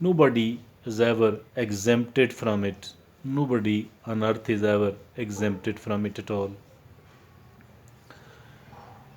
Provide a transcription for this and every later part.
Nobody is ever exempted from it. Nobody on earth is ever exempted from it at all.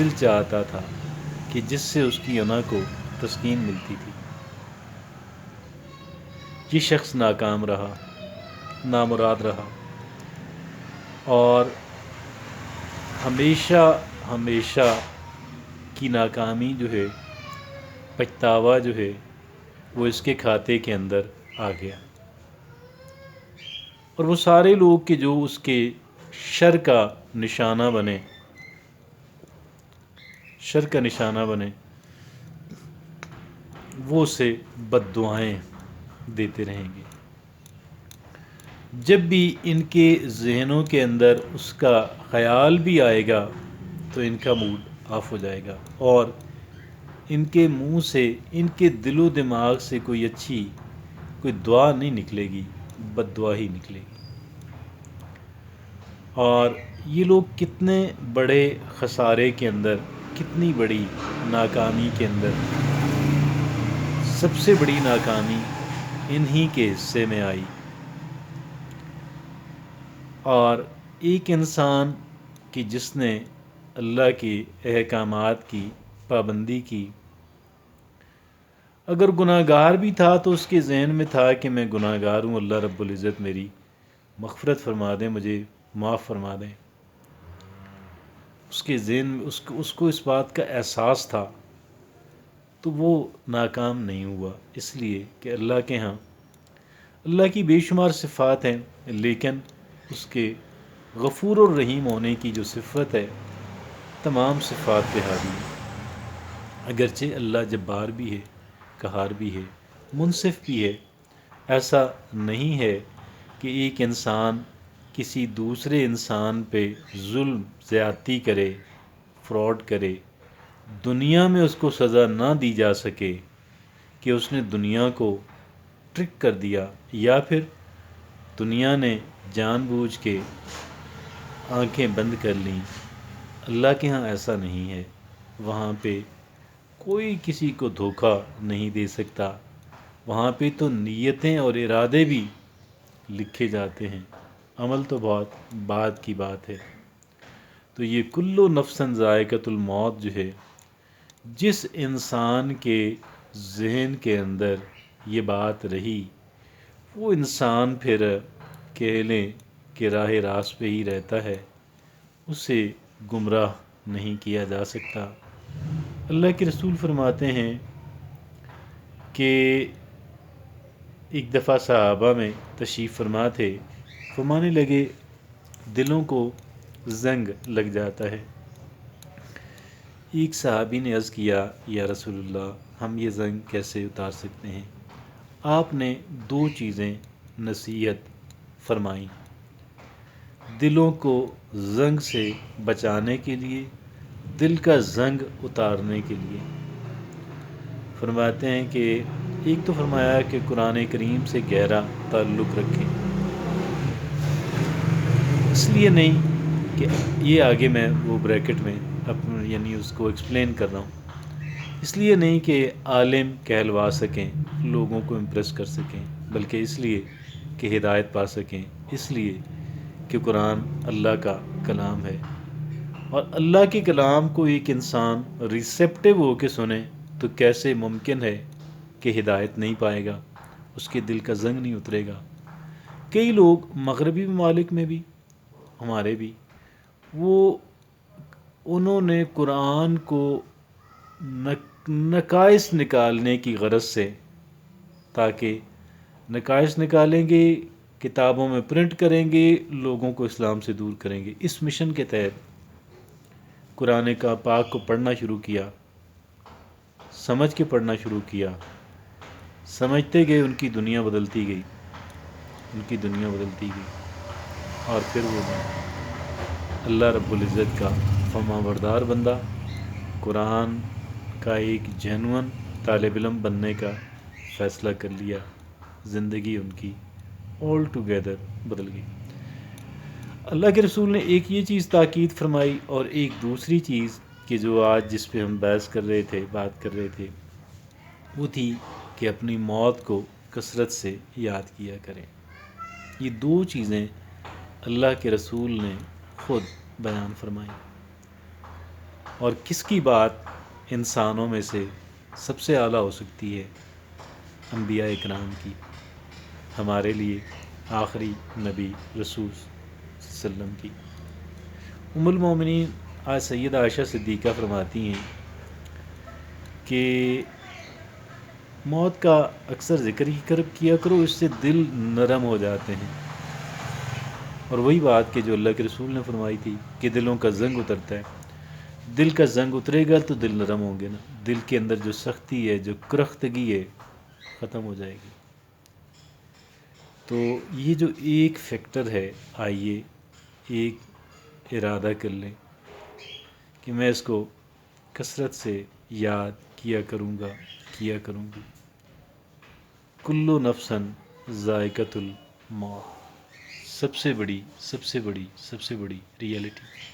دل چاہتا تھا کہ جس سے اس کی انا کو تسکین ملتی تھی۔ یہ شخص ناکام رہا، نامراد رہا، اور ہمیشہ ہمیشہ کی ناکامی جو ہے، پچھتاوا جو ہے، وہ اس کے کھاتے کے اندر آ گیا، اور وہ سارے لوگ کہ جو اس کے شر کا نشانہ بنے، شر کا نشانہ بنے، وہ اسے بد دعائیں دیتے رہیں گے۔ جب بھی ان کے ذہنوں کے اندر اس کا خیال بھی آئے گا تو ان کا موڈ آف ہو جائے گا، اور ان کے منہ سے، ان کے دل و دماغ سے کوئی دعا نہیں نکلے گی، بد دعا ہی نکلے گی۔ اور یہ لوگ کتنے بڑے خسارے کے اندر، کتنی بڑی ناکامی کے اندر، سب سے بڑی ناکامی انہی کے حصے میں آئی۔ اور ایک انسان کہ جس نے اللہ کے احکامات کی پابندی کی، اگر گناہ گار بھی تھا تو اس کے ذہن میں تھا کہ میں گناہ گار ہوں، اللہ رب العزت میری مغفرت فرما دیں، مجھے معاف فرما دیں، اس کے ذہن میں اس کو اس بات کا احساس تھا، تو وہ ناکام نہیں ہوا، اس لیے کہ اللہ کے ہاں اللہ کی بے شمار صفات ہیں، لیکن اس کے غفور اور رحیم ہونے کی جو صفت ہے تمام صفات پہ حاوی ہے۔ اگرچہ اللہ جبار بھی ہے، قہار بھی ہے، منصف بھی ہے، ایسا نہیں ہے کہ ایک انسان کسی دوسرے انسان پہ ظلم زیادتی کرے، فراڈ کرے، دنیا میں اس کو سزا نہ دی جا سکے کہ اس نے دنیا کو ٹرک کر دیا، یا پھر دنیا نے جان بوجھ کے آنکھیں بند کر لیں۔ اللہ کے ہاں ایسا نہیں ہے، وہاں پہ کوئی کسی کو دھوکہ نہیں دے سکتا، وہاں پہ تو نیتیں اور ارادے بھی لکھے جاتے ہیں، عمل تو بہت بعد کی بات ہے۔ تو یہ کلو نفسن ذائقۃ الموت جو ہے، جس انسان کے ذہن کے اندر یہ بات رہی، وہ انسان پھر کہہ لیں کہ راہ راست پہ ہی رہتا ہے، اسے گمراہ نہیں کیا جا سکتا۔ اللہ کے رسول فرماتے ہیں کہ ایک دفعہ صحابہ میں تشریف فرما تھے، فرمانے لگے دلوں کو زنگ لگ جاتا ہے۔ ایک صحابی نے عرض کیا، یا رسول اللہ، ہم یہ زنگ کیسے اتار سکتے ہیں؟ آپ نے 2 چیزیں نصیحت فرمائیں دلوں کو زنگ سے بچانے کے لیے، دل کا زنگ اتارنے کے لیے۔ فرماتے ہیں کہ ایک تو فرمایا کہ قرآن کریم سے گہرا تعلق رکھیں، اس لیے نہیں کہ یہ آگے میں وہ بریکٹ میں یعنی اس کو ایکسپلین کر رہا ہوں، اس لیے نہیں کہ عالم کہلوا سکیں، لوگوں کو امپریس کر سکیں، بلکہ اس لیے کہ ہدایت پا سکیں، اس لیے کہ قرآن اللہ کا کلام ہے، اور اللہ کے کلام کو ایک انسان ریسیپٹیو ہو کے سنے تو کیسے ممکن ہے کہ ہدایت نہیں پائے گا، اس کے دل کا زنگ نہیں اترے گا۔ کئی لوگ مغربی ممالک میں بھی، ہمارے بھی، انہوں نے قرآن کو نقائص نکالنے کی غرض سے، تاکہ نقائص نکالیں گے، کتابوں میں پرنٹ کریں گے، لوگوں کو اسلام سے دور کریں گے، اس مشن کے تحت قرآن کا پاک کو پڑھنا شروع کیا، سمجھ کے پڑھنا شروع کیا، سمجھتے گئے، ان کی دنیا بدلتی گئی، ان کی دنیا بدلتی گئی، اور پھر وہ اللہ رب العزت کا فرما بردار بندہ، قرآن کا ایک جینون طالب علم بننے کا فیصلہ کر لیا، زندگی ان کی آل ٹوگیدر بدل گئی۔ اللہ کے رسول نے ایک یہ چیز تاکید فرمائی، اور ایک دوسری چیز کہ جو آج جس پہ ہم بحث کر رہے تھے، بات کر رہے تھے، وہ تھی کہ اپنی موت کو کثرت سے یاد کیا کریں۔ یہ 2 چیزیں اللہ کے رسول نے خود بیان فرمائی۔ اور کس کی بات انسانوں میں سے سب سے اعلیٰ ہو سکتی ہے؟ انبیاء اکرام کی، ہمارے لیے آخری نبی رسول صلی اللہ علیہ وسلم کی۔ ام المومنین آج سیدہ عائشہ صدیقہ فرماتی ہیں کہ موت کا اکثر ذکر ہی کیا کرو، اس سے دل نرم ہو جاتے ہیں۔ اور وہی بات کہ جو اللہ کے رسول نے فرمائی تھی کہ دلوں کا زنگ اترتا ہے، دل کا زنگ اترے گا تو دل نرم ہوں گے نا، دل کے اندر جو سختی ہے، جو کرختگی ہے، ختم ہو جائے گی۔ تو یہ جو ایک فیکٹر ہے، آئیے ایک ارادہ کر لیں کہ میں اس کو کثرت سے یاد کیا کروں گا، کیا کروں گی۔ کلو نفسن ذائقۃ الموت، سب سے بڑی ریئلٹی۔